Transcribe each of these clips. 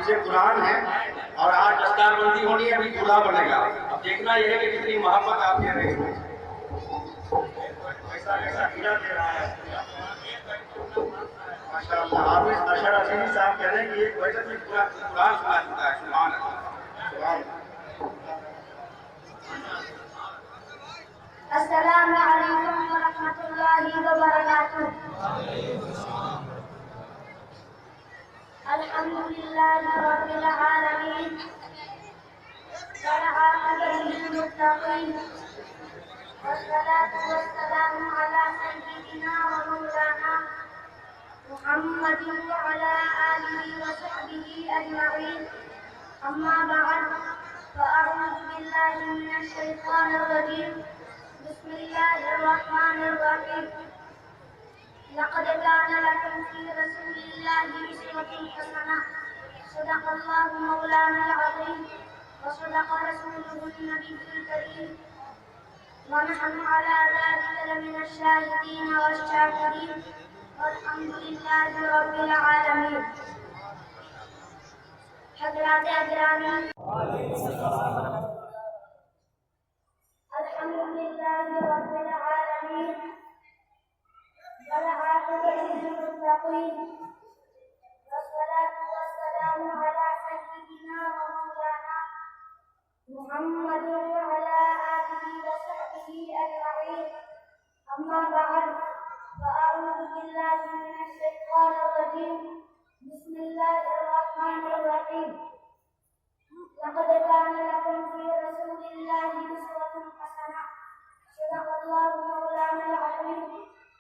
حافظ قرآن ہیں اور آج دستار بندی ہونی ہے، ابھی دلہا بنے گا. اب دیکھنا یہ ہے کہ کتنی محبت آپ دے رہے ہیں. ایسا ہیرا دے رہا ہے ماشاء اللہ. حافظ اشر عظیمی صاحب کہہ رہے ہیں کہ ایک ویسا بھی پورا قرآن سنا چکا ہے. سبحان اللہ سبحان اللہ. السلام علیکم ورحمۃ اللہ وبرکاتہ. الحمد للہ رب العالمین والعاقبۃ للمتقین والصلاة والسلام علی سیدنا ومولانا محمد وعلى آلہ وصحبہ اجمعین. اما بعد فاعوذ باللہ من الشیطان الرجیم. بسم اللہ الرحمن الرحیم. لقد كان لكم في رسول الله أسوة حسنة. صدق الله مولانا العظيم وصدق رسوله النبي الكريم ونحن على ذلك لمن الشاهدين والشاكرين والحمد لله رب العالمين. حضرات اجرامی، الحمد لله رب العالمين والعاقبة للمتقين والصلاة والسلام على سيدنا ومولانا محمد وعلى آله وصحبه أجمعين. أما بعد فأعوذ بالله من الشيطان الرجيم. بسم الله الرحمن الرحيم. لقد كان لكم في رسول الله أسوة حسنة. صدق الله مولانا العظيم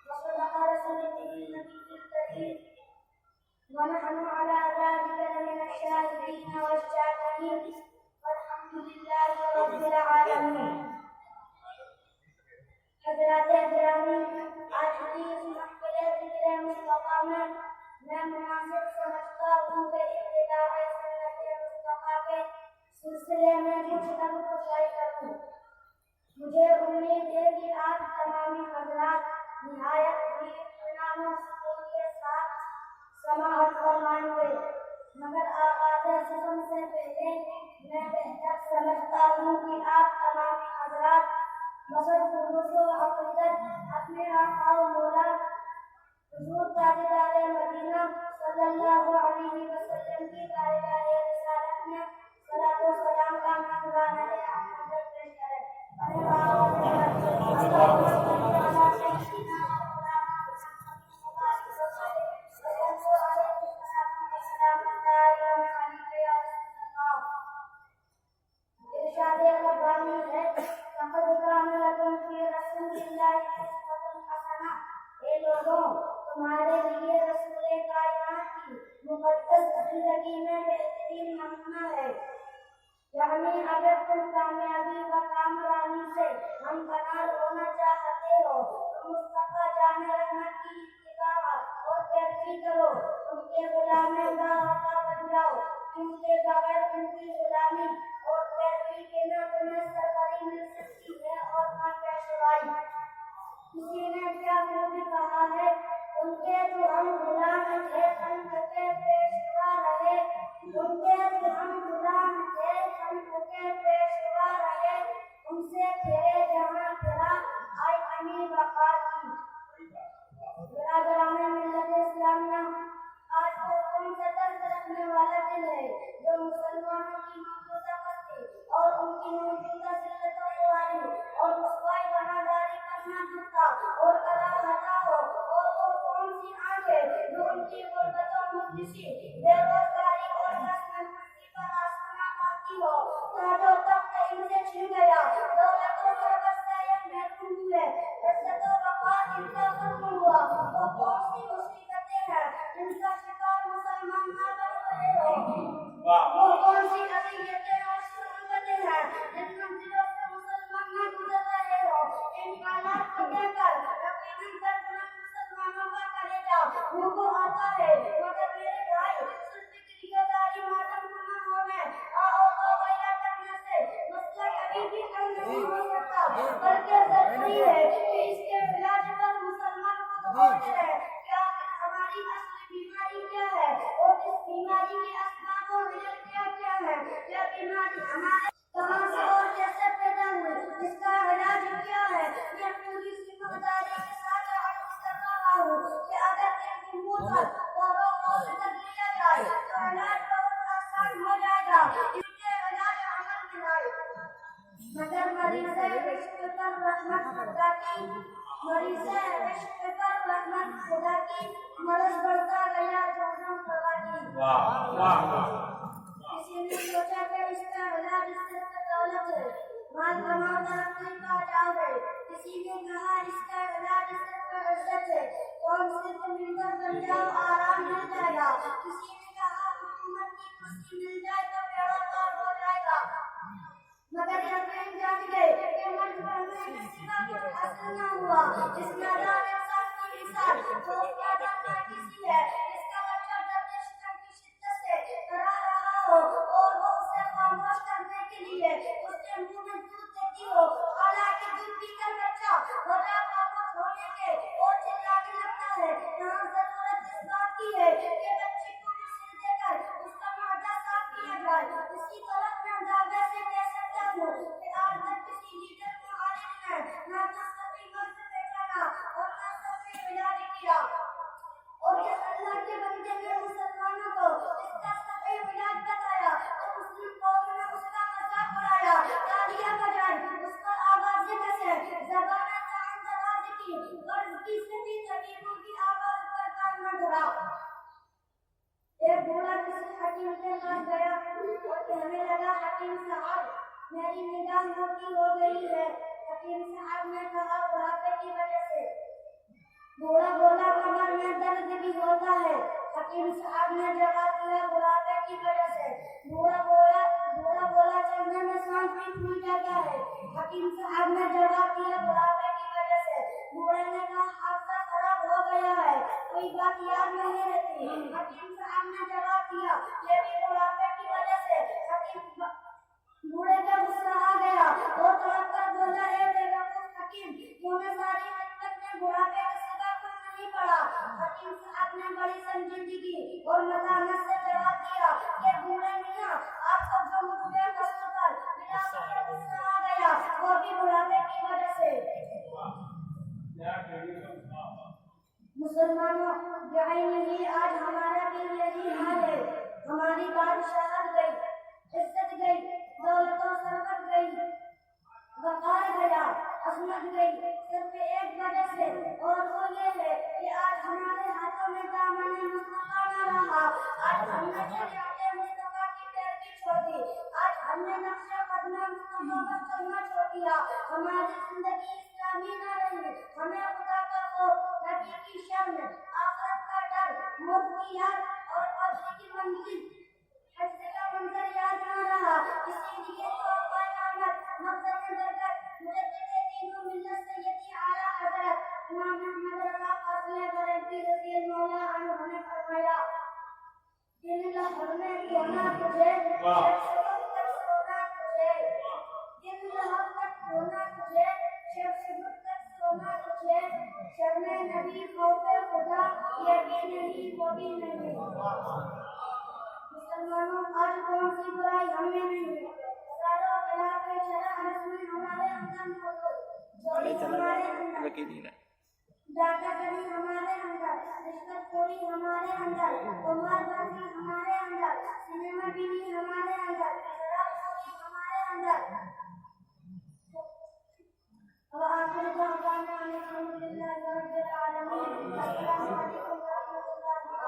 وصدق رسوله النبي الكريم ونحن على ذلك لمن الشاهدين والشاكرين والحمد لله رب العالمين. حضرات گرامی، آج کی اس محفل ذکر مصطفیٰ میں مناسب سمجھتا ہوں کہ ابتداء سنت مصطفیٰ کے سلسلے میں کچھ تنقشائی کروں. مجھے امید ہے کہ آپ تمامی حضرات نہایت ہی اطمینان و سکون کے ساتھ سماعت فرمائیں گے. مگر آغاز سخن سے پہلے میں بہتر سمجھتا ہوں کہ آپ تمامی حضرات بصر خلوص و عقیدت اپنے آقا و مولا حضور تاجدار مدینہ صلی اللہ علیہ وسلم کی بارگاہ رسالت میں صلاۃ و سلام کا منگوانا حضرت پیش کریں. ارشاد ربانی ہے، لقد كان لكم في رسول الله أسوة حسنة. اے لوگوں، تمہارے لیے رسول کائنات کی مقدس زندگی میں بہترین نمونہ ہے. یعنی اگر تم کامیابی و کامرانی سے ہمکنار ہونا چاہتے ہو تو مصطفیٰ جان رحمت کی اتباع اور پیروی کرو. ان کے غلام باوفا بن جاؤ، کیونکہ بغیر ان کی غلامی اور پیروی کے نہ تمہیں سرکاری مل سکتی ہے اور نہ پیشوائی. کسی نے کیا خوب کہا ہے، ان کے جو ہم غلام تھے خلق کے پیشوا رہے. ان کے جو ہم غلام تھے خلق کے پیشوا رہے. ان سے پھرے جہاں پھرا آئی امی بقا کی. برادران ملت اسلامیہ، آج وہ کون سا درد رکھنے والا دن ہے جو مسلمانوں کی موجودہ پستی اور ان کی موجودہ ذلت و خواری اور رسوائی بناداری کرنا جھکتا اور کرا ہٹاؤ. اور وہ کون سی آنکھیں جو ان کی غربت و مفلسی، بے روزگاری اور دست میں پھنسی پر آسماں پاتی ہو. تاج و تخت ان سے چھن گیا، دولت و ثروت سے یہ محروم ہوئے، عزت و وقار ان کا ختم ہوا. وہ کون سی مصیبتیں ہیں جن کا شکار مسلمان نہ بن رہے ہو. وہ کون سی اذیتیں اور شربتیں ہیں جن منزلوں سے مسلمان نہ گزر رہے ہو. ان حالات کو دیکھ کر یقیناً دردناک مسلمانوں کا کلیجہ منہ کو آتا ہے. مگر میرے بھائی، صرف فکری گزاری ماتم گناہوں میں آؤ ویلا کرنے سے مسئلہ کبھی بھی حل نہیں ہو سکتا، بلکہ ضروری ہے کہ اس کے علاج پر مسلمان خود غور کریں کہ آخر ہماری اصل بیماری کیا ہے اور اس بیماری کے اسباب و کہاں سے اور کیسے پیدا ہوئے، اس کا علاج کیا ہے، یہ پوری ذمہ داری کے ساتھ عرض کر رہا ہوں کہ اگر ان کی منہ پر غور و خوض کر لیا جائے تو علاج بہت آسان ہو جائے گا، اس کے علاج عمل میں لائے۔ مگر مریض عشق پر رحمت خدا کی مرض بڑھتا گیا جہنم خدا کی۔ کسی نے سوچا کہ اس کا علاج صرف دولت ہے، مال کماؤ ترقی پا جاؤ گے، کسی نے کہا اس کا علاج صرف عزت ہے، قوم صرف مل کر بن جاؤ آرام مل جائے گا، کسی نے کہا حکومت کی کرسی مل جائے تو بیڑا پار ہو جائے گا، مگر یقین جان گئے کہ مرد بننے کے سوا کچھ حاصل نہ ہوا۔ اس نادان انسان کی مثال جو کیا جانتا کسی ہے، اس کا بچہ درد شکم کی شدت سے ڈرا رہا ہو اور وہ اسے خاموش کرنے کے لیے اس کے منہ میں دودھ دیتی ہو، حالانکہ دودھ پی کر بچہ وجہ خاموش ہونے کے اور چلانے لگتا ہے۔ یہاں ضرورت اس بات کی ہے کہ بچی کو مسل دے کر اس کا معدہ صاف کیا جائے۔ اسی طرح میں اندازے سے کہہ سکتا ہوں کہ آج تک کسی لیڈر معالج نے نہ تو سبھی مرض پہچانا اور نہ سبھی علاج کیا، اور جس اللہ کے بندے نے مسلمانوں کو اس کا صحیح علاج بتایا تو مسلم قوم نے اس کا مذاق اڑایا، تالیاں بجائی، اس پر آوازیں کسے، زبانیں تعین دراز کی، غرض کی سبھی طبیبوں کی آواز پر کام نہ دھرا۔ ایک بوڑھا کسی حکیم کے پاس گیا اور کہنے لگا، حکیم صاحب میری نگاہ موٹی ہو گئی ہے۔ حکیم صاحب نے کہا، بڑھاپے کی وجہ سے۔ بوڑھا بولا، کمر میں درد بھی ہوتا ہے۔ حکیم صاحب نے جواب دیا، بڑھاپے کی وجہ سے۔ بوڑھا بولا، چلنے میں سانس بھی پھول جاتا ہے۔ حکیم صاحب نے جواب دیا، بڑھاپے کی وجہ سے۔ بوڑھے نے کہا، حافظہ خراب ہو گیا ہے، کوئی بات یاد نہیں رہتی۔ حکیم صاحب نے جواب دیا، یہ بھی بڑھاپے کی وجہ سے۔ بوڑھے کا غصہ آ گیا اور تڑپ کر بولا، اے بے وقوف حکیم، تو نے ساری حکمت میں بڑھاپے کے سوا کچھ نہیں پڑھا۔ حکیم صاحب نے بڑی سنجیدگی اور متانت سے جواب دیا کہ بوڑھے میاں، آپ کو جو مجھے قصد پر بلا وجہ غصہ آ گیا وہ بھی بڑھاپے کی وجہ سے۔ مسلمانوں، بعین ہی آج ہمارا بھی یہی حال ہے۔ ہماری بادشاہت گئی، عزت گئی، دولت و ثروت گئی، وقار گیا، عظمت گئی، صرف ایک وجہ سے، اور وہ یہ ہے کہ آج ہمارے ہاتھوں میں دامن مصطفیٰ نہ رہا۔ آج ہم نے شریعت مصطفیٰ کی پیروی چھوڑ دی، آج ہم نے نقش قدم مصطفیٰ پر چلنا چھوڑ دیا۔ ہماری زندگی اسلامی نہ رہی، ہمیں خدا کا خوف، نبی کی شرم، آخرت کا ڈر، موت کی یاد اور قبر کی منزل کا منظر یاد نہ رہا۔ اسی لیے توبہ قیامت مقصد برکت مجدد دین و ملت سیدی اعلیٰ حضرت امام احمد رضا قاسم بریلوی رضی اللہ عنہ نے فرمایا، دل لہر میں کھونا تجھے، شب تک سونا تجھے، دل لہر تک کھونا تجھے، شب تک سونا تجھے، شرم نبی خوف خدا یہ بھی نہیں وہ بھی نہیں۔ مسلمانوں، آج کون سی برائی ہم میں نہیں ہے؟ ہزاروں خلاف شرع رسمیں ہمارے اندر موجود، چوری ہمارے اندر، ڈاکہ گری ہمارے اندر، رشوت خوری ہمارے اندر، قمار بازی ہمارے اندر، سنیما بینی ہمارے اندر، شراب خوری ہمارے اندر۔ وآخر دعوانا ان الحمد للہ رب العالمین۔ السلام علیکم ورحمۃ اللہ وبرکاتہ۔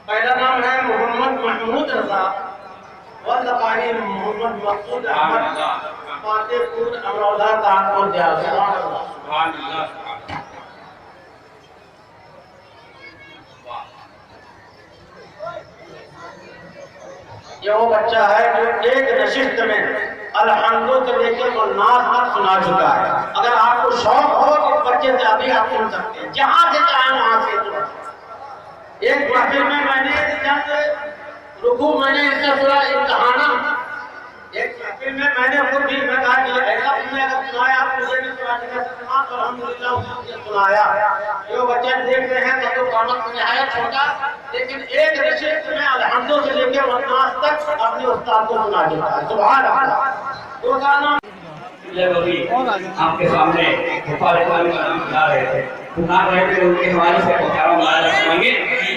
پہلا نام ہے محمد محمود رضا، واللقانی محمد مقصود احمد، فاتح پور امروزہ کانپور دیہات۔ سبحان اللہ۔ یہ وہ بچہ ہے جو ایک نشست میں الحمدو سے لے کے وہ ناز تک سنا چکا ہے۔ اگر آپ کو شوق ہو تو بچے سے ابھی آپ سن سکتے ہیں، جہاں سے چاہیں وہاں سے سن۔ ایک محفل میں نے جب رکوع میں نے اس سے سنا امتحانہ، ایک محفل میں نے خود بھی کہا کہ ایسا تم نے اگر سنایا آپ مجھے بھی سنا چکا، الحمدللہ اسے سنایا۔ جو بچے دیکھ رہے ہیں تو قامت میں نہایت چھوٹا، لیکن ایک نشست میں الحمدوں سے لے کے والناس تک اپنے استاد کو سنا دیتا ہے. سبحان اللہ. روزانہ آپ کے سامنے حفاظت کا نام بتا رہے تھے، پکار رہے تھے، ان کے حوالے سے پکاروں میں رکھیں گے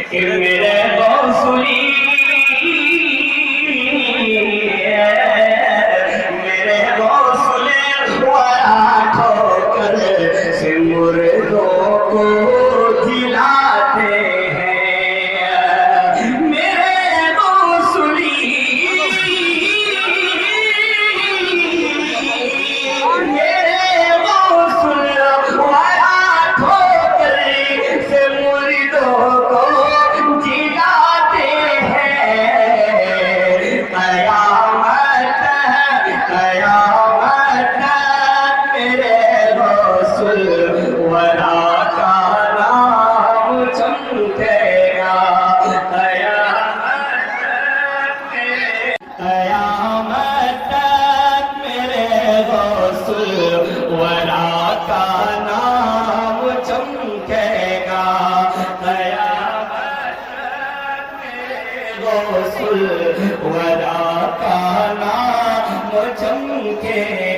کہ میرے غوثی میرے غوث ورا ٹھوکر سے مردوں کو جلاتے ہیں، میرے غوثی ودا کا نام چمکے